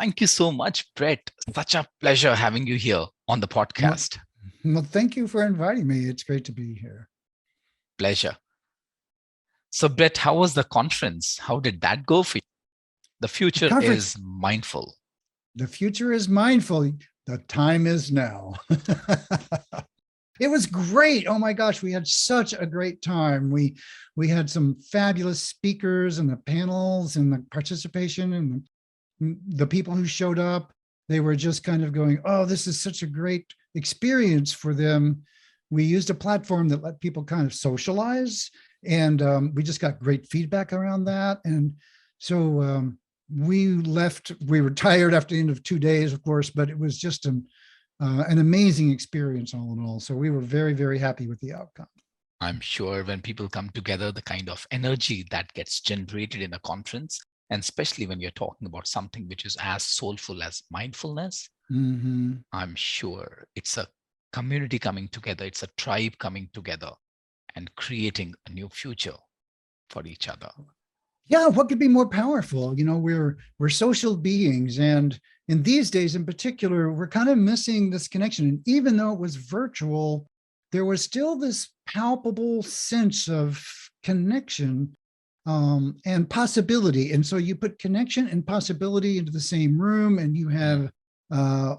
Thank you so much, Brett. Such a pleasure having you here on the Well, podcast. well, thank you for inviting me. It's great to be here. Pleasure. So, Brett, how was the conference? How did that go for you? The The future conference, is mindful. the future is mindful. The time is now. It was great. Oh my gosh, we had such a great time. We had some fabulous speakers and the panels and the participation and the people who showed up. They were just kind of going, "Oh, this is such a great experience for them." We used a platform that let people kind of socialize, and we just got great feedback around that. And so we left. We were tired after the end of 2 days, of course, but it was just an amazing experience all in all. So we were very, very happy with the outcome. I'm sure when people come together, the kind of energy that gets generated in a conference, and especially when you're talking about something which is as soulful as mindfulness, Mm-hmm. I'm sure it's a community coming together, it's a tribe coming together and creating a new future for each other. Yeah, what could be more powerful? We're social beings, and in these days in particular, we're kind of missing this connection. And even though it was virtual, there was still this palpable sense of connection and possibility. And so you put connection and possibility into the same room, and you Mm, have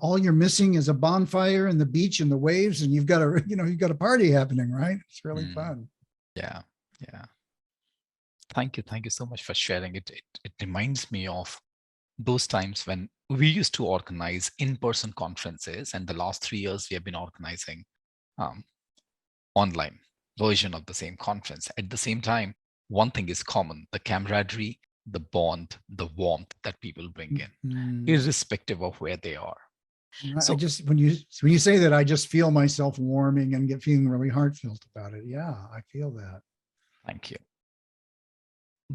all you're missing is a bonfire and the beach and the waves, and you've got a party happening, right? It's really mm, fun. yeah, yeah. Thank you. Thank you so much for sharing it. It reminds me of those times when we used to organize in-person conferences, and the last 3 years we have been organizing um, online version of the same conference. At the same time, one thing is common: the camaraderie, the bond, the warmth that people bring in, Mm. irrespective of where they are. I So, just when you say that, I just feel myself warming and get feeling really heartfelt about it. Yeah, I feel that. thank you.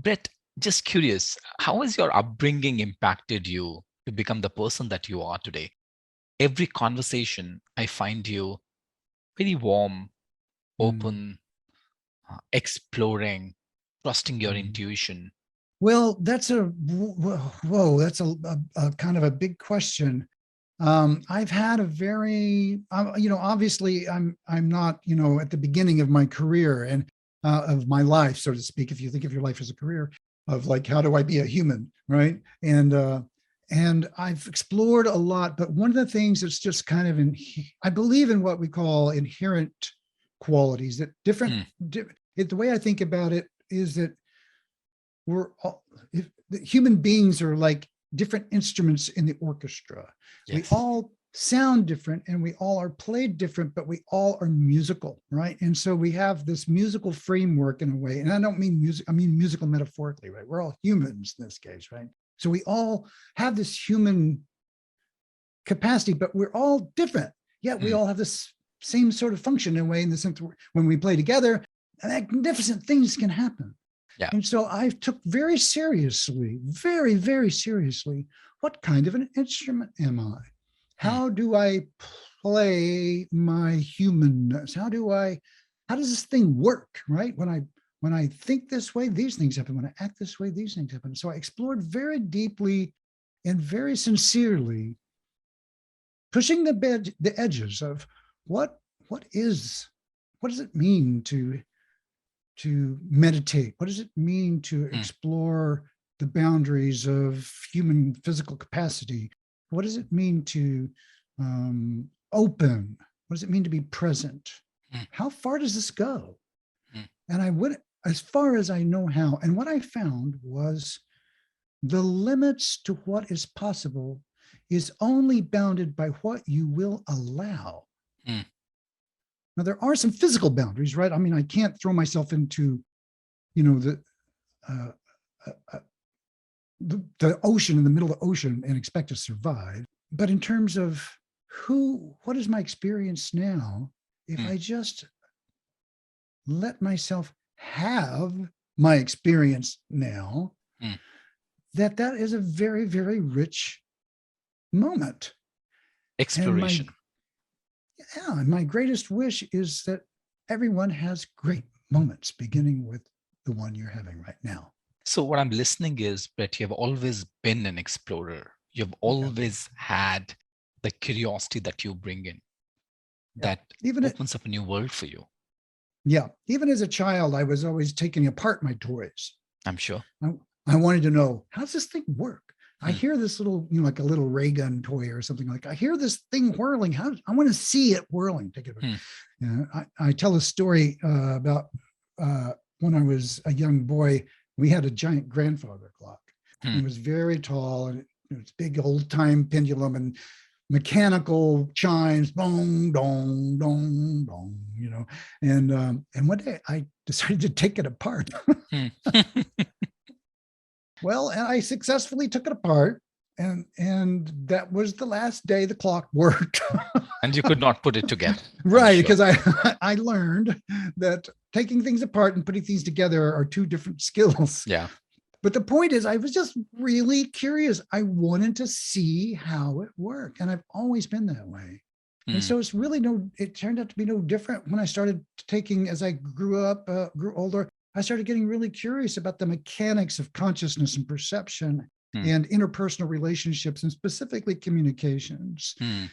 Brett, just curious, how has your upbringing impacted you to become the person that you are today? Every conversation, I find you very warm, Mm. open, exploring, trusting your Mm. intuition. Well, that's a whoa. That's a kind of a big question. I've had a very, obviously, I'm not, at the beginning of my career and of my life, so to speak. If you think of your life as a career, of like, how do I be a human, right? And I've explored a lot, but one of the things that's just kind of I believe in what we call inherent qualities that different. Mm, The way I think about it is that we're all if, human beings are like different instruments in the orchestra. We yes. all sound different and we all are played different, but we all are musical, right? And so we have this musical framework in a way. And I don't mean music, I mean musical metaphorically, right? We're all humans in this case, right? So we all have this human capacity, but we're all different. Yet we Mm, all have this same sort of function in a way, in the sense that when we play together, magnificent things can happen. yeah. And so I took very seriously, very, very seriously, what kind of an instrument am I? Mm, How do I play my humanness? How does this thing work? Right? When I think this way, these things happen. When I act this way, these things happen. So I explored very deeply and very sincerely, pushing the edges of what what is what does it mean to meditate? What does it mean to mm, explore the boundaries of human physical capacity? What does it mean to open? What does it mean to be present? mm, How far does this go? mm, And I went as far as I know how. And what I found was the limits to what is possible is only bounded by what you will allow. mm, Now, there are some physical boundaries, right? I mean, I can't throw myself into, you know, uh, uh, uh, the ocean, in the middle of the ocean, and expect to survive. But in terms of what is my experience now, if mm, I just let myself have my experience now, mm. that is a very, very rich moment. And Exploration. my greatest wish is that everyone has great moments, beginning with the one you're having right now. So, what I'm listening is, Brett, you have always been an explorer. You've Yeah. always had the curiosity that you bring in Yeah. that Even it, opens up a new world for you. yeah. Even as a child, I was always taking apart my toys. I'm sure. I, I wanted to know, how does this thing work? I Hmm. hear this little, like a little ray gun toy or something like. I hear this thing whirling. How I want to see it whirling. Take it. Hmm. I tell a story about when I was a young boy. We had a giant grandfather clock. Hmm. It was very tall and it was big old time pendulum and mechanical chimes, dong, dong, dong, dong. And one day I decided to take it apart. Hmm. Well, and I successfully took it apart, and that was the last day the clock worked. And you could not put it together, I'm Right, sure. because I learned that taking things apart and putting things together are two different skills. Yeah. But the point is, I was just really curious. I wanted to see how it worked, and I've always been that way. And Hmm. so it turned out to be no different when I started taking, as I grew older, I started getting really curious about the mechanics of consciousness and perception Hmm. and interpersonal relationships and specifically communications. Hmm.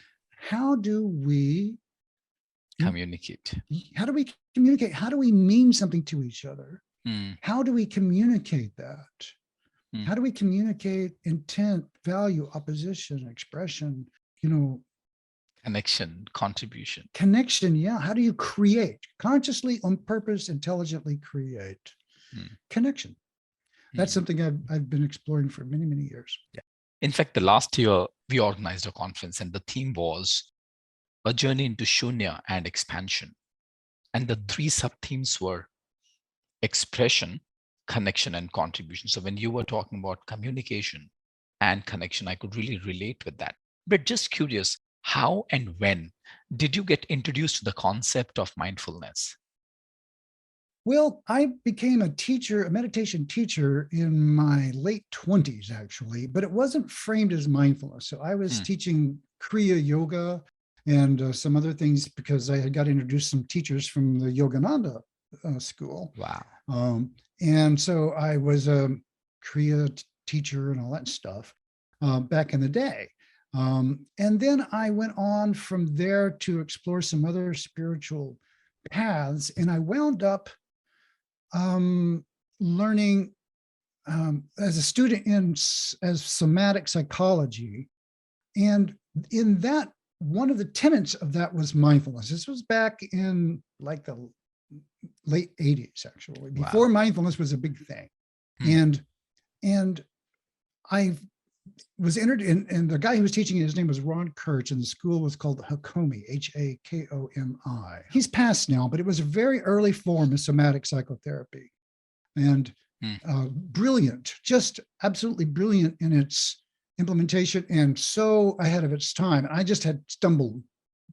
How do we, Communicate. how do we communicate? How do we mean something to each other? Hmm. How do we communicate that? Hmm. How do we communicate intent, value, opposition, expression, you know, Connection, contribution. connection? Yeah. How do you create consciously, on purpose, intelligently create Hmm. connection? That's Hmm. something I've been exploring for many, many years. Yeah. In fact, the last year we organized a conference and the theme was a journey into Shunya and expansion. And the three sub-themes were expression, connection, and contribution. So when you were talking about communication and connection, I could really relate with that. But just curious, how and when did you get introduced to the concept of mindfulness? Well, I became a teacher, a meditation teacher in my late 20s, actually, but it wasn't framed as mindfulness. So I was Hmm. teaching Kriya Yoga and some other things because I had got introduced to some teachers from the Yogananda school. Wow. And so I was a Kriya teacher and all that stuff back in the day. And then I went on from there to explore some other spiritual paths, and I wound up learning as a student as somatic psychology. And in that, one of the tenets of that was mindfulness. This was back in like the late 80s, actually, before Wow. mindfulness was a big thing. Hmm. And I was entered in, and the guy who was teaching it, his name was Ron Kirch, and the school was called Hakomi, Hakomi. He's passed now, but it was a very early form of somatic psychotherapy. And Hmm. brilliant, just absolutely brilliant in its implementation and so ahead of its time. And I just had stumbled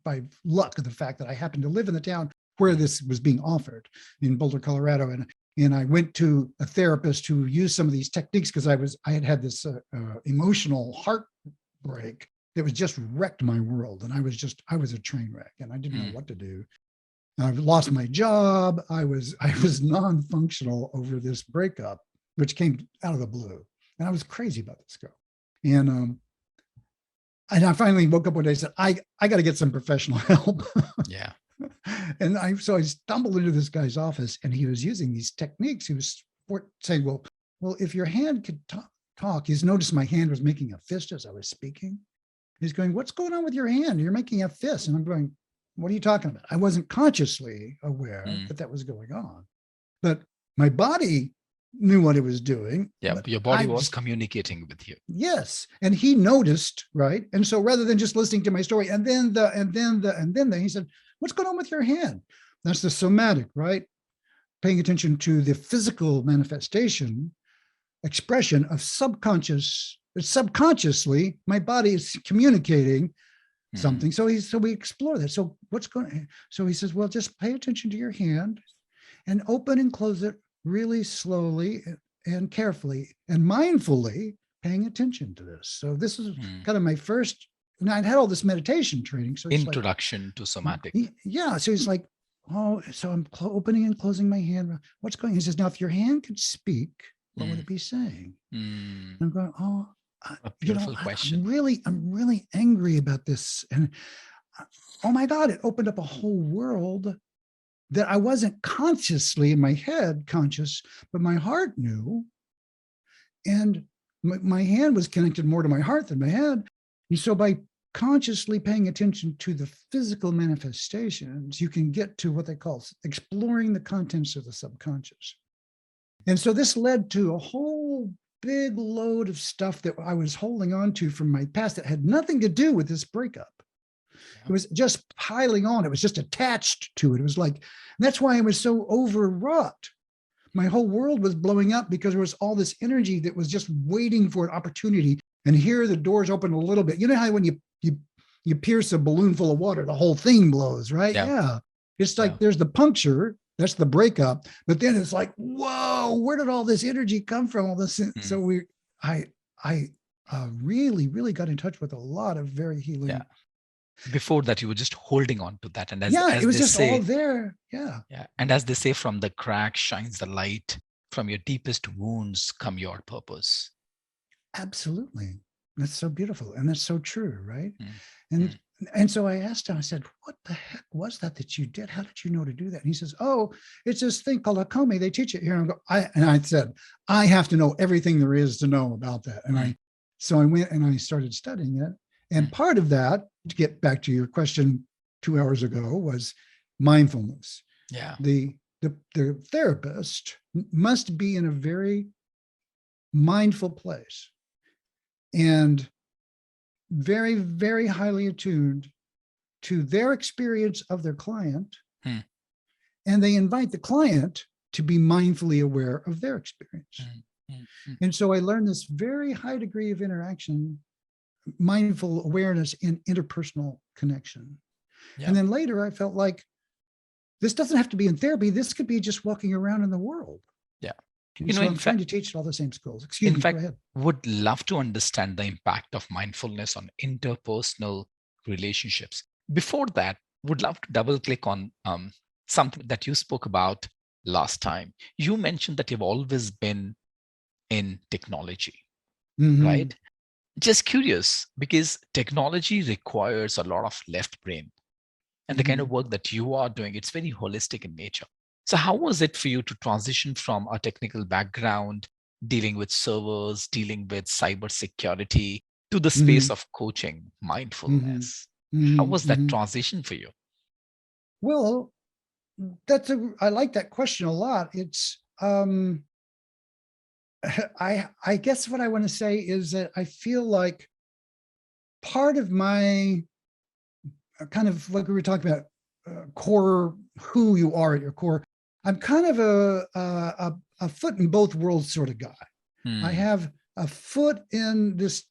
by luck of the fact that I happened to live in the town where this was being offered in Boulder, Colorado. And I went to a therapist who used some of these techniques because I had this emotional heartbreak that was just wrecked my world. And I was a train wreck and I didn't know Hmm. what to do. I've lost my job. I was non-functional over this breakup, which came out of the blue. And I was crazy about this girl. And I finally woke up one day and said, I got to get some professional help. Yeah. And so I stumbled into this guy's office and he was using these techniques. He was saying, well, if your hand could talk, he's noticed my hand was making a fist as I was speaking. He's going, what's going on with your hand? You're making a fist. And I'm going, what are you talking about? I wasn't consciously aware Hmm. that that was going on, but my body knew what it was doing. Yeah. But Your body I was just, communicating with you. yes. And he noticed, right? And so rather than just listening to my story and then he said, what's going on with your hand? That's the somatic, right? Paying attention to the physical manifestation, expression of subconsciously, my body is communicating Hmm. something. So we explore that. So what's going on? So he says, well, just pay attention to your hand and open and close it really slowly and carefully and mindfully paying attention to this. So this is Hmm. kind of my first, and I'd had all this meditation training. So it's like, Introduction to somatic. yeah. So he's like, oh, so I'm opening and closing my hand. What's going on? He says, now, if your hand could speak, what would Hmm. it be saying? Hmm. And I'm going, oh. A you know, beautiful question. I'm really angry about this. And oh my God, it opened up a whole world that I wasn't consciously in my head conscious, but my heart knew. And my hand was connected more to my heart than my head. And so by consciously paying attention to the physical manifestations, you can get to what they call exploring the contents of the subconscious. And so this led to a whole big load of stuff that I was holding on to from my past that had nothing to do with this breakup. Yeah. It was just piling on. It was just attached to it. It was like, that's why I was so overwrought. My whole world was blowing up because there was all this energy that was just waiting for an opportunity. And here the doors open a little bit. You know how when you pierce a balloon full of water, the whole thing blows, right? Yeah. Yeah. It's like Yeah. there's the puncture, that's the breakup, but then it's like, whoa, where did all this energy come from? All this. So I really, really got in touch with a lot of very healing. Yeah. Before that, you were just holding on to that. And Yeah, as it was they just all say, there. Yeah. yeah. And as they say, from the crack shines the light. From your deepest wounds come your purpose. Absolutely. That's so beautiful. And that's so true, right? Mm. And Mm. and so I asked him, I said, what the heck was that you did? How did you know to do that? And he says, oh, it's this thing called Hakomi. They teach it here. And I said, I have to know everything there is to know about that. And so I went and I started studying it. And part of that, to get back to your question 2 hours ago, was mindfulness. Yeah. The therapist must be in a very mindful place and very, very highly attuned to their experience of their client. And they invite the client to be mindfully aware of their experience. And so I learned this very high degree of interaction, mindful awareness in interpersonal connection. Yeah. And then later I felt like this doesn't have to be in therapy. This could be just walking around in the world. Yeah. And so I'm trying to teach all the same schools. Excuse me, in fact, go ahead. Would love to understand the impact of mindfulness on interpersonal relationships. Before that, would love to double click on something that you spoke about last time. You mentioned that you've always been in technology, right? Just curious, because technology requires a lot of left brain. And the kind of work that you are doing, it's very holistic in nature. So how was it for you to transition from a technical background, dealing with servers, dealing with cybersecurity, to the space of coaching, mindfulness? How was that transition for you? Well, I like that question a lot. It's I guess what I want to say is that I feel like part of my kind of like we were talking about core, who you are at your core. I'm kind of a foot in both worlds sort of guy. I have a foot in this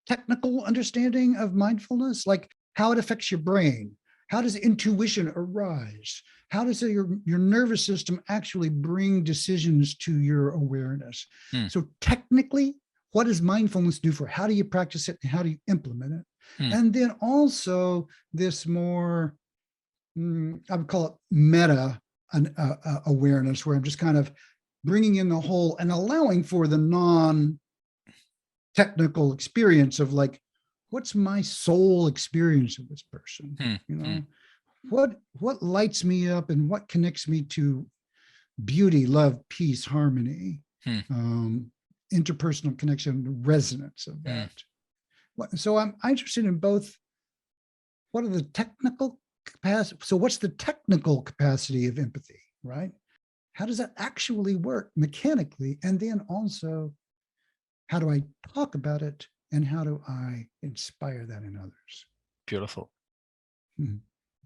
technical understanding of mindfulness, like how it affects your brain. How does intuition arise? How does your nervous system actually bring decisions to your awareness? So technically, what does mindfulness do for? How do you practice it and how do you implement it? And then also this more, I would call it meta awareness, where I'm just kind of bringing in the whole and allowing for the non-technical experience of like, what's my soul experience of this person? You know, what lights me up and what connects me to beauty, love, peace, harmony, interpersonal connection, the resonance of that. So I'm interested in both. What are the technical capacity? So what's the technical capacity of empathy, right? How does that actually work mechanically? And then also, how do I talk about it? And how do I inspire that in others? Beautiful.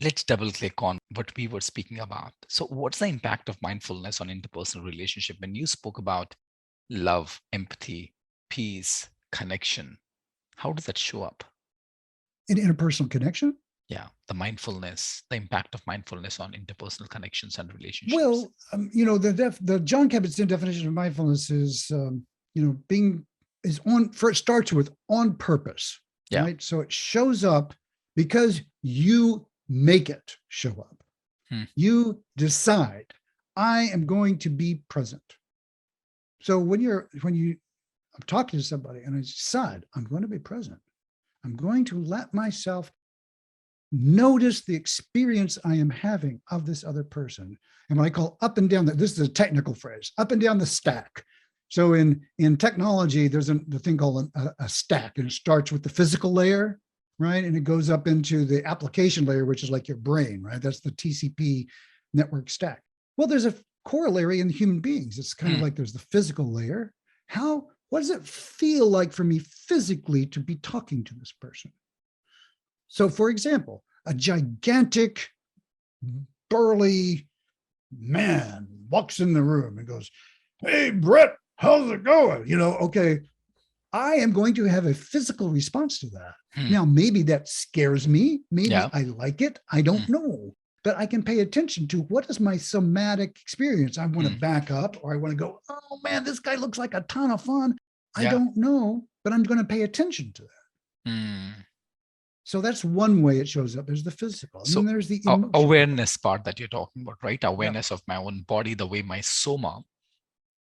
Let's double click on what we were speaking about. So what's the impact of mindfulness on interpersonal relationship? When you spoke about love, empathy, peace, connection, how does that show up? In interpersonal connection? Yeah, the mindfulness, the impact of mindfulness on interpersonal connections and relationships. Well, you know, the John Kabat-Zinn definition of mindfulness is, it starts with on purpose, right? So it shows up because you make it show up. You decide, I am going to be present. So when you I'm talking to somebody and I decide I'm going to be present. I'm going to let myself notice the experience I am having of this other person. And what I call up and down, this is a technical phrase, up and down the stack. So in technology, there's the thing called a stack, and it starts with the physical layer, right? And it goes up into the application layer, which is like your brain, right? That's the TCP network stack. Well, there's a corollary in human beings. It's kind of like there's the physical layer. What does it feel like for me physically to be talking to this person? So, for example, a gigantic, burly man walks in the room and goes, "Hey, Brett, how's it going?" Okay, I am going to have a physical response to that. Now, maybe that scares me. Maybe I like it. I don't know. But I can pay attention to what is my somatic experience. I want to back up, or I want to go, "Oh man, this guy looks like a ton of fun." I don't know, but I'm going to pay attention to that. So that's one way it shows up. There's the physical. And So then there's the emotional awareness part that you're talking about, right? Awareness of my own body, the way my soma,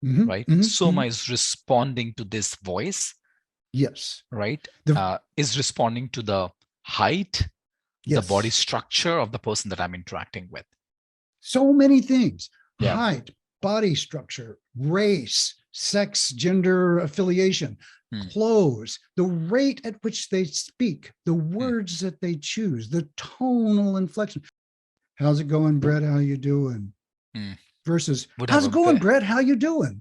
right? Soma is responding to this voice. Yes. Right? Is responding to the height, the body structure of the person that I'm interacting with. So many things. Height, body structure, race, sex, gender affiliation, clothes, the rate at which they speak, the words that they choose, the tonal inflection. "How's it going, Brett? How you doing?" Versus, "How's it going, Brett? How you doing?"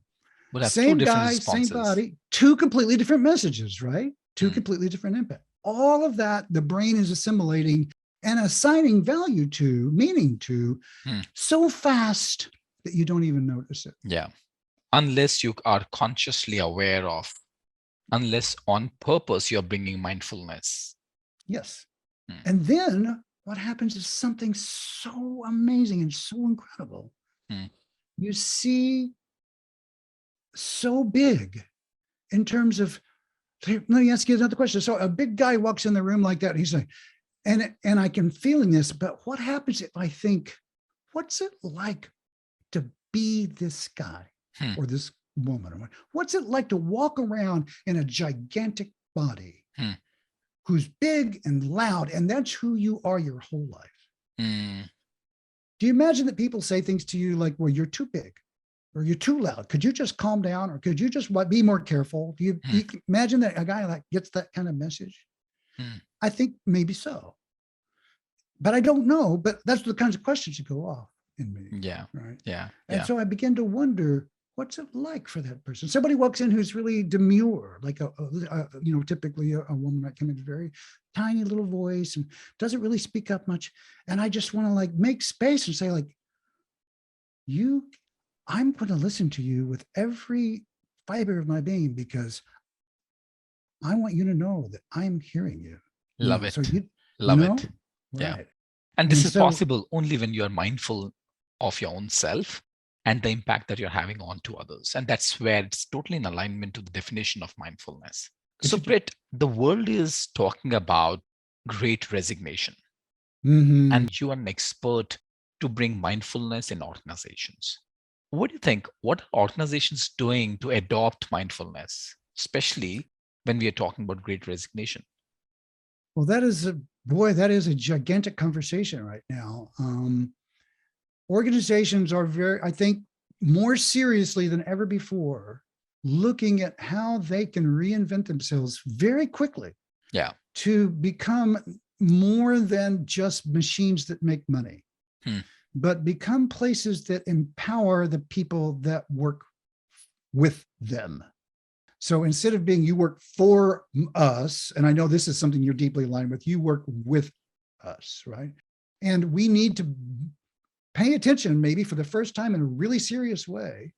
Would have Same two different guy, responses. same body, two completely different messages, right? Two completely different impact. All of that, the brain is assimilating and assigning value to, meaning to, so fast that you don't even notice it. Yeah. Unless you are consciously aware of, unless on purpose you're bringing mindfulness. Yes. And then what happens is something so amazing and so incredible. You see so big in terms of, let me ask you another question. So a big guy walks in the room like that. He's like, and I can feeling this, but what happens if I think, what's it like to be this guy or this woman? What's it like to walk around in a gigantic body who's big and loud, and that's who you are your whole life? Do you imagine that people say things to you like, "Well, you're too big," or "You're too loud. Could you just calm down?" Or "Could you just be more careful?" Do you imagine that a guy like gets that kind of message? I think maybe so, but I don't know. But that's the kinds of questions that go off in me. Right. And so I begin to wonder, what's it like for that person? Somebody walks in who's really demure, like typically a woman that came in, very tiny little voice and doesn't really speak up much. And I just want to like make space and say, like, I'm going to listen to you with every fiber of my being, because I want you to know that I'm hearing you. Love it. So Love it. Right. Yeah. And this is possible only when you are mindful of your own self and the impact that you're having on to others. And that's where it's totally in alignment to the definition of mindfulness. So, Britt, the world is talking about great resignation. And you are an expert to bring mindfulness in organizations. What do you think? What are organizations doing to adopt mindfulness, especially when we are talking about great resignation? Well, that is a gigantic conversation right now. Organizations are I think, more seriously than ever before, looking at how they can reinvent themselves very quickly. To become more than just machines that make money, but become places that empower the people that work with them. So instead of being, you work for us, and I know this is something you're deeply aligned with, you work with us, right? And we need to pay attention, maybe for the first time in a really serious way,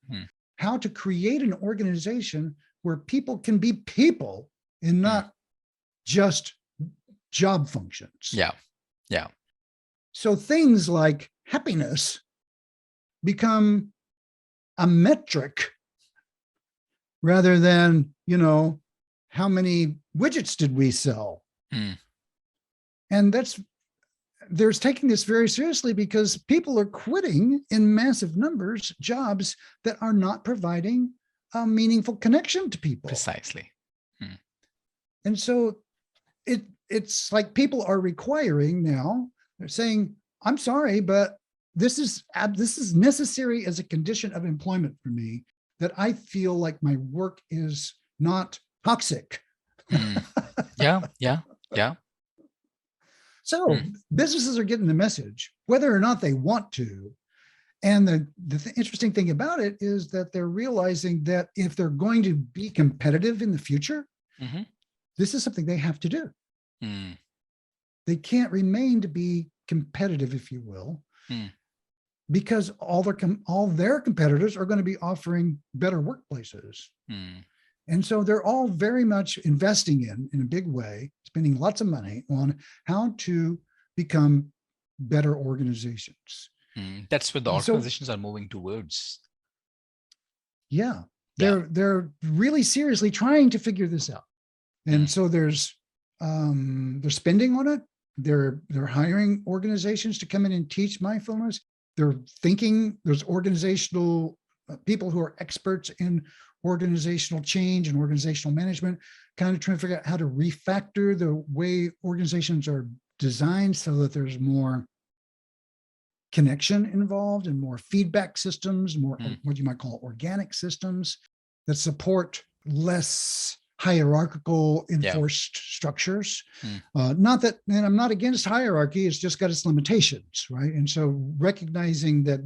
how to create an organization where people can be people and not just job functions. So things like happiness become a metric rather than, how many widgets did we sell? And they're taking this very seriously, because people are quitting in massive numbers jobs that are not providing a meaningful connection to people. Precisely. Hmm. And so it's like people are requiring now, they're saying, I'm sorry, but this is necessary as a condition of employment for me, that I feel like my work is not toxic. Hmm. Yeah, yeah, yeah. So Hmm. businesses are getting the message, whether or not they want to. And the interesting thing about it is that they're realizing that if they're going to be competitive in the future, Mm-hmm. this is something they have to do. Hmm. They can't remain to be competitive, if you will, Hmm. because all their competitors are going to be offering better workplaces. Hmm. And so they're all very much investing in a big way, spending lots of money on how to become better organizations. Hmm. That's where the And so, organizations are moving towards. yeah, Yeah. they're really seriously trying to figure this out. Hmm. And so they're spending on it. They're hiring organizations to come in and teach mindfulness. They're thinking, there's organizational people who are experts in organizational change and organizational management, kind of trying to figure out how to refactor the way organizations are designed so that there's more connection involved and more feedback systems, more Hmm. what you might call organic systems that support less hierarchical Yeah. enforced structures. Hmm. Not that, and I'm not against hierarchy, it's just got its limitations, right? And so recognizing that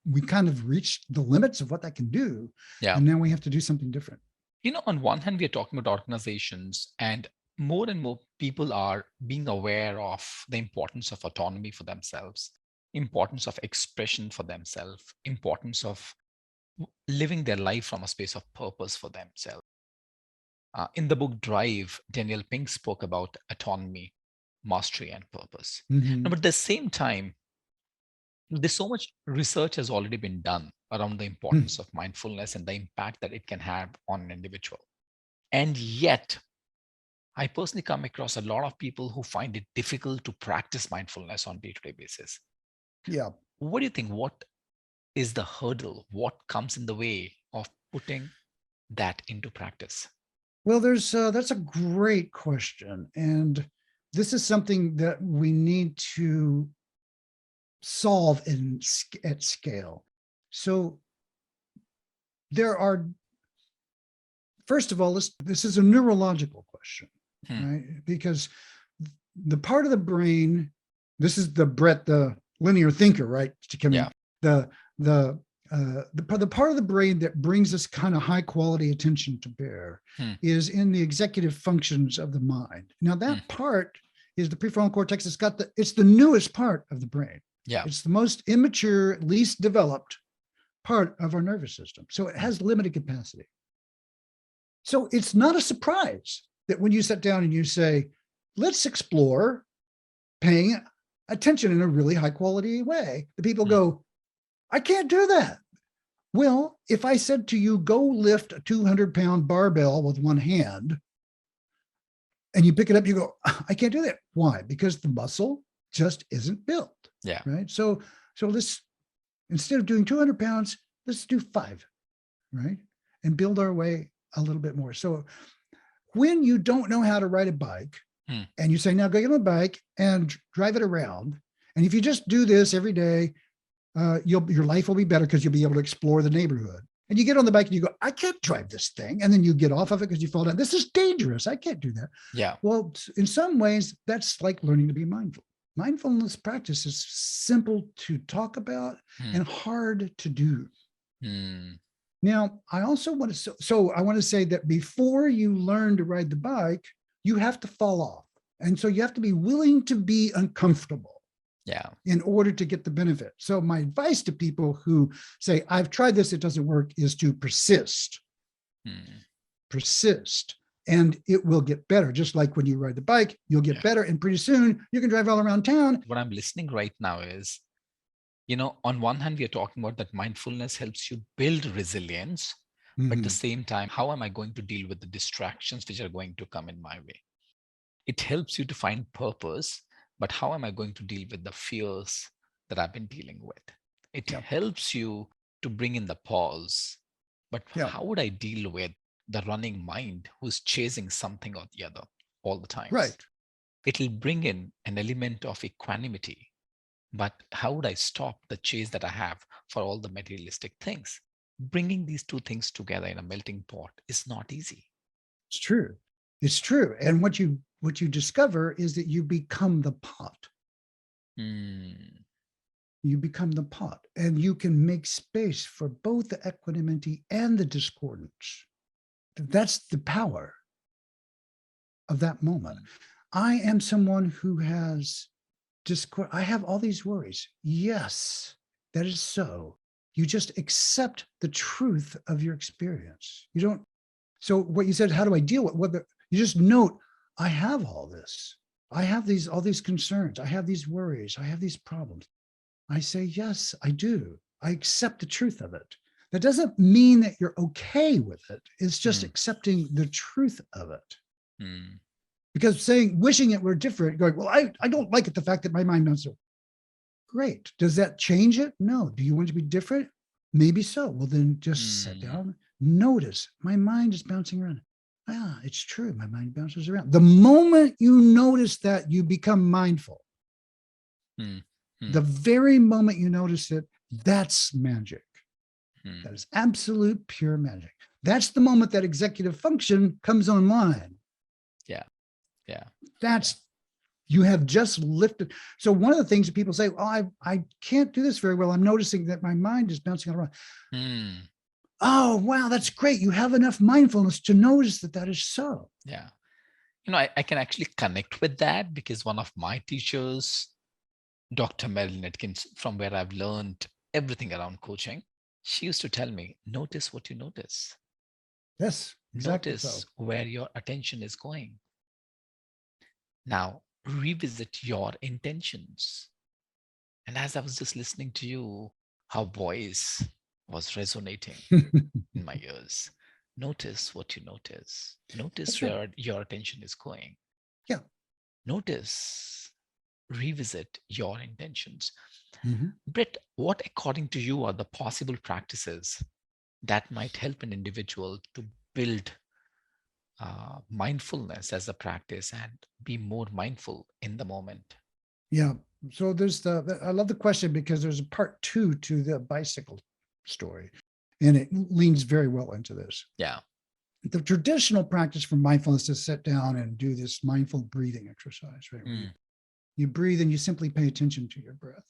we kind of reached the limits of what that can do, Yeah. and now we have to do something different. On one hand, we are talking about organizations, and more people are being aware of the importance of autonomy for themselves, importance of expression for themselves, importance of living their life from a space of purpose for themselves. In the book Drive, Daniel Pink spoke about autonomy, mastery, and purpose. Now, Mhm. but at the same time, there's so much research has already been done around the importance of mindfulness and the impact that it can have on an individual. And yet, I personally come across a lot of people who find it difficult to practice mindfulness on day-to-day basis. Yeah. What do you think? What is the hurdle? What comes in the way of putting that into practice? Well, that's a great question, and this is something that we need to solve at scale. So there are, first of all, this is a neurological question, Hmm. right? Because the part of the brain, this is the Brett, the linear thinker, right? To come Yeah. in, the the the part of the brain that brings this kind of high quality attention to bear Hmm. is in the executive functions of the mind. Now Hmm. that part is the prefrontal cortex. It's the newest part of the brain. Yeah. It's the most immature, least developed part of our nervous system. So it Hmm. has limited capacity. So it's not a surprise that when you sit down and you say, let's explore paying attention in a really high quality way, the people Hmm. go, I can't do that. Well, if I said to you, go lift a 200-pound barbell with one hand, and you pick it up, you go, I can't do that. Why? Because the muscle just isn't built, Yeah. right? So let's, instead of doing 200 pounds, let's do 5, right? And build our way a little bit more. So when you don't know how to ride a bike Hmm. and you say, now go get on a bike and drive it around. And if you just do this every day, your life will be better because you'll be able to explore the neighborhood. And you get on the bike and you go, I can't drive this thing. And then you get off of it because you fall down. This is dangerous. I can't do that. Yeah. Well, in some ways, that's like learning to be mindful. Mindfulness practice is simple to talk about Hmm. and hard to do. Hmm. Now, I also want to, so I want to say that before you learn to ride the bike, you have to fall off. And so you have to be willing to be uncomfortable Yeah. in order to get the benefit. So my advice to people who say, I've tried this, it doesn't work, is to persist, Hmm. persist, and it will get better. Just like when you ride the bike, you'll get Yeah. better. And pretty soon you can drive all around town. What I'm listening right now is, on one hand, we are talking about that mindfulness helps you build resilience, but at the Mhm. same time, how am I going to deal with the distractions which are going to come in my way? It helps you to find purpose, but how am I going to deal with the fears that I've been dealing with? It Yep. helps you to bring in the pause, But Yeah. how would I deal with the running mind who's chasing something or the other all the times? Right. It'll bring in an element of equanimity. But how would I stop the chase that I have for all the materialistic things? Bringing these two things together in a melting pot is not easy. It's true. It's true. And what you discover is that you become the pot. Hmm. You become the pot, and you can make space for both the equanimity and the discordance. That's the power of that moment. I am someone who has discord. I have all these worries. Yes, that is so. You just accept the truth of your experience. You don't. So what you said, how do I deal with what you just note, I have all this. I have all these concerns. I have these worries. I have these problems. I say, yes, I do. I accept the truth of it. That doesn't mean that you're okay with it. It's just Hmm. accepting the truth of it. Hmm. Because wishing it were different, going, well, I don't like it, the fact that my mind knows so. Great. Does that change it? No. Do you want it to be different? Maybe so. Well, then just sit Hmm. down. Notice my mind is bouncing around. Ah, it's true. My mind bounces around. The moment you notice that, you become mindful. Hmm. Hmm. The very moment you notice it, that's magic. Hmm. That is absolute pure magic. That's the moment that executive function comes online. Yeah. Yeah. Yeah. That's you have just lifted. So one of the things that people say, oh, I can't do this very well. I'm noticing that my mind is bouncing around. Hmm. Oh, wow, that's great. You have enough mindfulness to notice that that is so. Yeah. I can actually connect with that because one of my teachers, Dr. Marilyn Atkins, from where I've learned everything around coaching, she used to tell me, notice what you notice. Yes, exactly Notice so. where your attention is going. Now, revisit your intentions. And as I was just listening to you, her voice was resonating in my ears. Notice what you notice. Notice That's right. where your attention is going. Yeah. Notice, revisit your intentions. Mhm. Britt, what according to you are the possible practices that might help an individual to build mindfulness as a practice and be more mindful in the moment? Yeah. So I love the question because there's a part two to the bicycle story, and it leans very well into this. Yeah. The traditional practice for mindfulness is sit down and do this mindful breathing exercise, right? Where Mm, you breathe and you simply pay attention to your breath.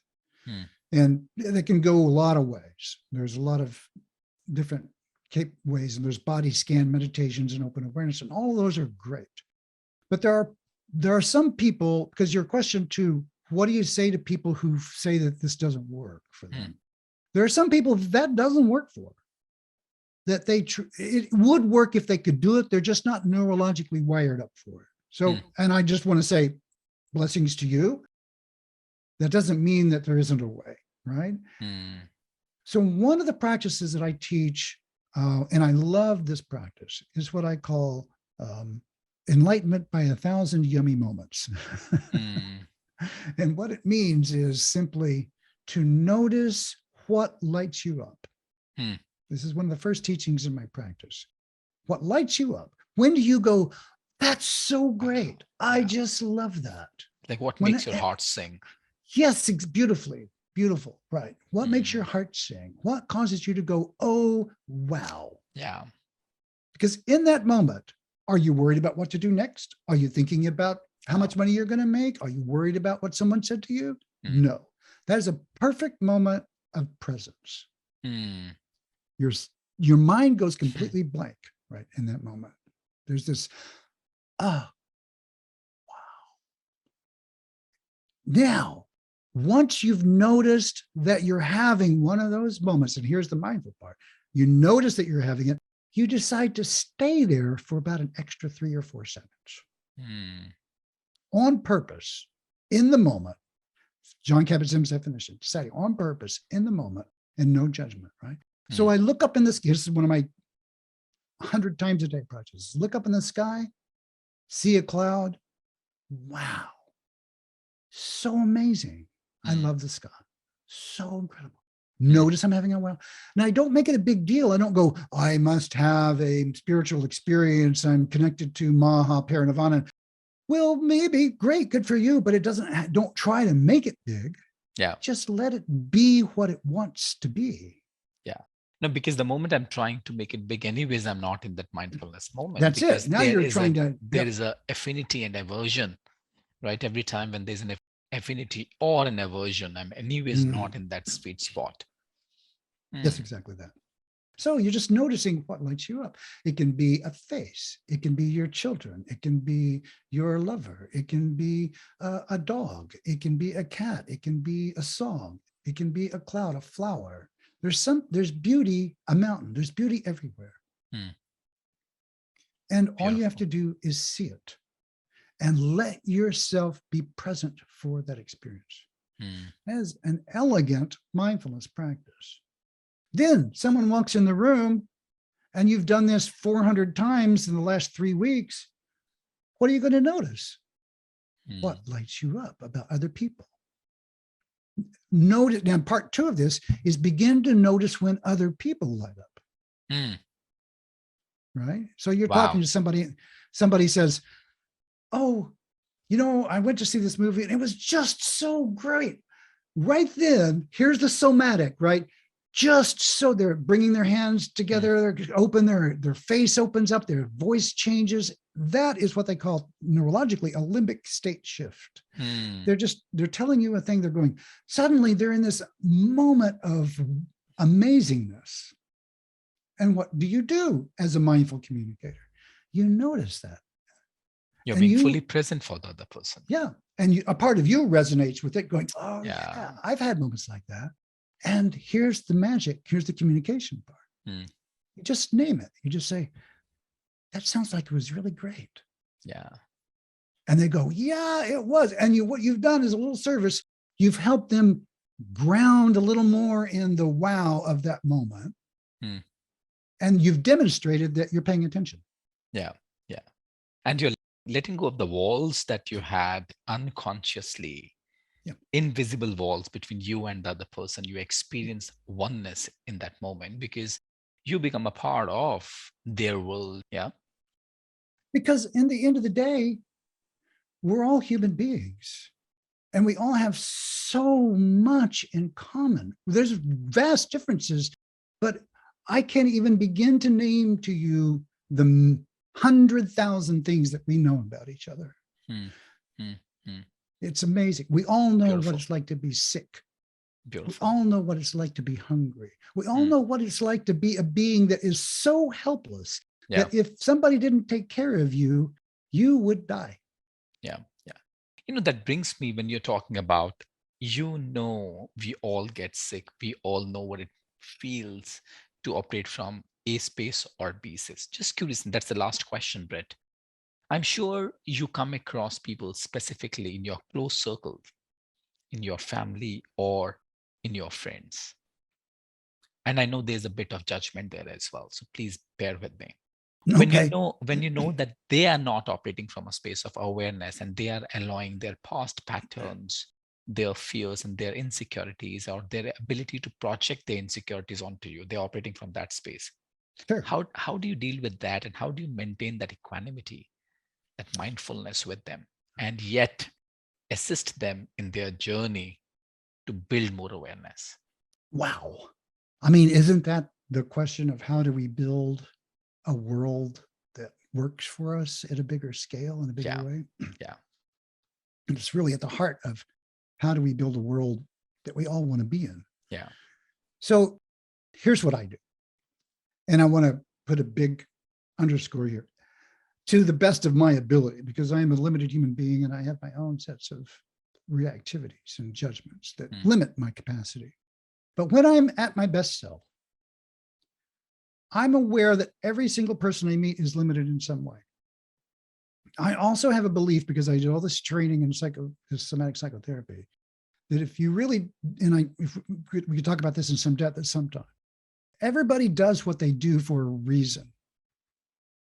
mm, And that can go a lot of ways. There's a lot of different ways, and there's body scan meditations and open awareness, and all of those are great. But there are some people, because your question to what do you say to people who say that this doesn't work for mm, them? There are some people that doesn't work for, that it would work if they could do it. They're just not neurologically wired up for it. mm, So, and I just want to say blessings to you. That doesn't mean that there isn't a way, right? mm, So one of the practices that I teach, and I love this practice, is what I call enlightenment by 1,000 yummy moments. mm, And what it means is simply to notice what lights you up. mm. This is one of the first teachings in my practice. What lights you up? When do you go, that's so Wow. great. I Yeah. just love that. Like what When makes your heart sing? Yes, it's beautifully, beautiful. Right. What makes your Mm, heart sing? What causes you to go, oh, wow? yeah. Because in that moment, are you worried about what to do next? Are you thinking about how No. much money you're going to make? Are you worried about what someone said to you? Mm, No. That is a perfect moment of presence. mm, Your, your mind goes completely blank, right, in that moment. There's this, ah, now, once you've noticed that you're having one of those moments, and here's the mindful part, you notice that you're having it, you decide to stay there for about an extra 3 or 4 seconds mm, on purpose in the moment. John Kabat-Zinn's definition, deciding on purpose in the moment and no judgment, right? So mm, I look up in this, this is one of my 100 times a day practices. Look up in the sky, see a cloud. Wow. So amazing. I mm, love the sky. So incredible. Notice I'm having a wow. Now, I don't make it a big deal. I don't go, I must have a spiritual experience. I'm connected to Maha Parinirvana. Well, maybe, great, good for you, but it doesn't, don't try to make it big. Yeah. Just let it be what it wants to be. Yeah. No, because the moment I'm trying to make it big, anyways, I'm not in that mindfulness moment. That's Because it. Now you're trying to. there is a affinity and aversion, right? Every time when there's an affinity or an aversion, I'm anyways not in that sweet spot. Yes, exactly that. So you're just noticing what lights you up. It can be a face. It can be your children. It can be your lover. It can be a dog. It can be a cat. It can be a song. It can be a cloud, a flower. There's beauty, a mountain. There's beauty everywhere. And all you have to do is see it and let yourself be present for that experience as an elegant mindfulness practice. Then someone walks in the room and you've done this 400 times in the last 3 weeks. What are you going to notice? What lights you up about other people? Notice, now part 2 of this is begin to notice when other people light up. Right? So you're talking to somebody says, oh, you know, I went to see this movie and it was just so great. Right then, here's the somatic, right? Just so they're bringing their hands together, they're open, their face opens up, their voice changes. That is what they call neurologically a limbic state shift. They're telling you a thing, they're going, suddenly they're in this moment of amazingness. And what do you do as a mindful communicator? You notice that. You're being fully present for the other person. Yeah. And a part of you resonates with it going, oh yeah, I've had moments like that. And here's the magic. Here's the communication part. You just name it. You just say, that sounds like it was really great. Yeah. And they go, yeah, it was. And what you've done is a little service. You've helped them ground a little more in the wow of that moment. And you've demonstrated that you're paying attention. Yeah. Yeah. And you're letting go of the walls that you had unconsciously. Invisible walls between you and the other person. You experience oneness in that moment because you become a part of their world. Yeah. Because in the end of the day, we're all human beings and we all have so much in common. There's vast differences, but I can't even begin to name to you the 100,000 things that we know about each other. It's amazing. We all know what it's like to be sick. We all know what it's like to be hungry. We all know what it's like to be a being that is so helpless that if somebody didn't take care of you, you would die. Yeah. Yeah. You know, that brings me when you're talking about, we all get sick. We all know what it feels to operate from A space or B space. Just curious. And that's the last question, Brett. I'm sure you come across people specifically in your close circle, in your family or in your friends. And I know there's a bit of judgment there as well. So please bear with me. Okay. When you know that they are not operating from a space of awareness and they are allowing their past patterns, their fears and their insecurities or their ability to project their insecurities onto you, they're operating from that space. Sure. How do you deal with that and how do you maintain that equanimity, that mindfulness with them, and yet assist them in their journey to build more awareness? Wow. I mean, isn't that the question of how do we build a world that works for us at a bigger scale in a bigger way? Yeah. It's really at the heart of how do we build a world that we all want to be in? Yeah. So here's what I do. And I want to put a big underscore here. To the best of my ability, because I am a limited human being and I have my own sets of reactivities and judgments that limit my capacity. But when I'm at my best self, I'm aware that every single person I meet is limited in some way. I also have a belief, because I did all this training in somatic psychotherapy, that if you really, if we could talk about this in some depth at some time, everybody does what they do for a reason.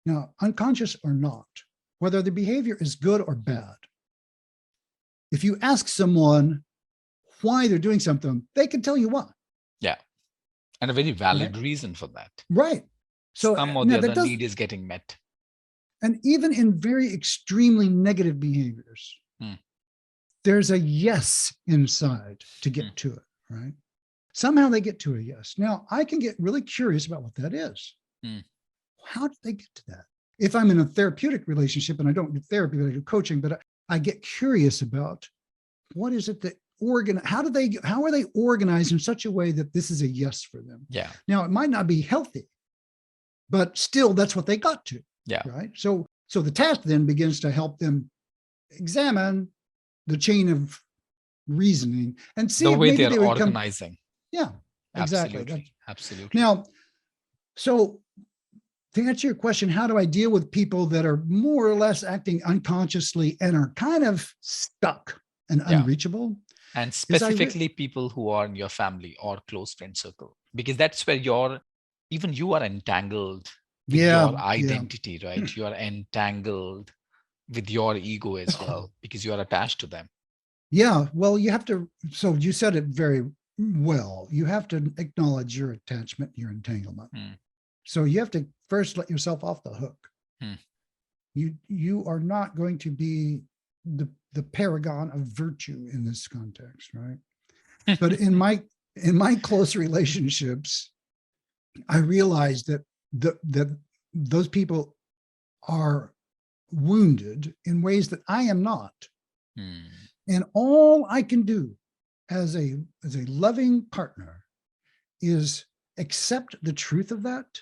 Now, unconscious or not, whether the behavior is good or bad. If you ask someone why they're doing something, they can tell you why. Yeah. And a very valid right? reason for that. Right. So Some or the now that other does, need is getting met. and even in very extremely negative behaviors, Hmm. there's a yes inside to Hmm. get to it, right? Somehow they get to a yes. Now I can get really curious about what that is. Hmm. How did they get to that? If I'm in a therapeutic relationship and I don't do therapy, but I do coaching, but I get curious about what is it that how are they organized in such a way that this is a yes for them? Yeah. Now it might not be healthy, but still that's what they got to, Yeah. right? So the task then begins to help them examine the chain of reasoning and The see if way maybe they're they would come. organizing. Yeah, exactly. Absolutely. Absolutely. Now, so to answer your question, how do I deal with people that are more or less acting unconsciously and are kind of stuck and Yeah. unreachable? And Is specifically people who are in your family or close friend circle, because that's where even you are entangled with yeah, your yeah, identity, right? You are entangled with your ego as well, because you are attached to them. yeah. Well, you have to. So you said it very well. You have to acknowledge your attachment, your entanglement. Hmm. So you have to first let yourself off the hook. Hmm. You are not going to be the paragon of virtue in this context, right? But in my close relationships, I realized that those people are wounded in ways that I am not. Hmm. And all I can do as a loving partner is accept the truth of that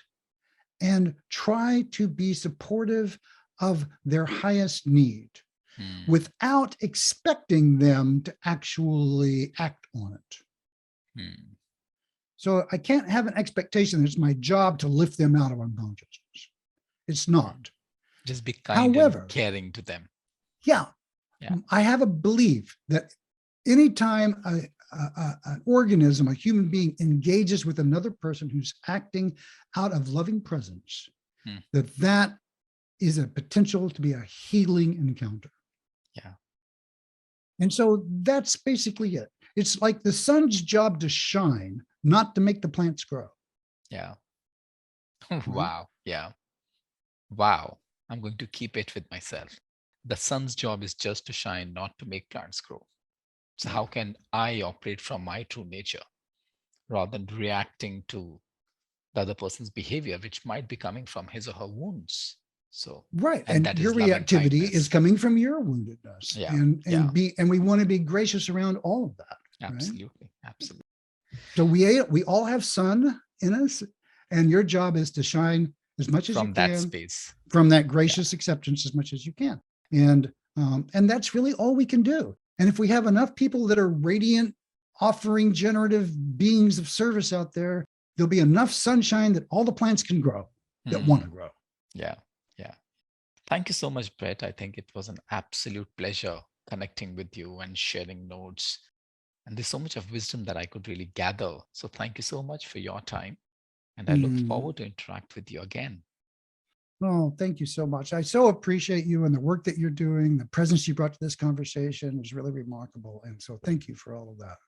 and try to be supportive of their highest need Hmm. without expecting them to actually act on it. Hmm. So I can't have an expectation that it's my job to lift them out of unconsciousness. It's Hmm. not. Just be kind and However, caring to them. yeah, Yeah. I have a belief that anytime an organism, a human being, engages with another person who's acting out of loving presence, Hmm. that is a potential to be a healing encounter. Yeah. And so that's basically it. It's like the sun's job to shine, not to make the plants grow. Yeah. Right? Wow. Yeah. Wow. I'm going to keep it with myself. The sun's job is just to shine, not to make plants grow. So Right. how can I operate from my true nature rather than reacting to the other person's behavior, which might be coming from his or her wounds? So, Right. and And that your is loving reactivity is kindness. coming from your woundedness. Yeah. And Yeah. we want to be gracious around all of that. Right. Absolutely. Absolutely. So we all have sun in us, and your job is to shine as much as you From that can space. from that Yeah. gracious acceptance as much as you can. And that's really all we can do. And if we have enough people that are radiant, offering generative beings of service out there, there'll be enough sunshine that all the plants can grow that want to Hmm. grow. Yeah. Yeah. Thank you so much, Brett. I think it was an absolute pleasure connecting with you and sharing notes. And there's so much of wisdom that I could really gather. So thank you so much for your time. And I look Mm. forward to interact with you again. Oh, thank you so much. I so appreciate you and the work that you're doing. The presence you brought to this conversation is really remarkable. And so thank you for all of that.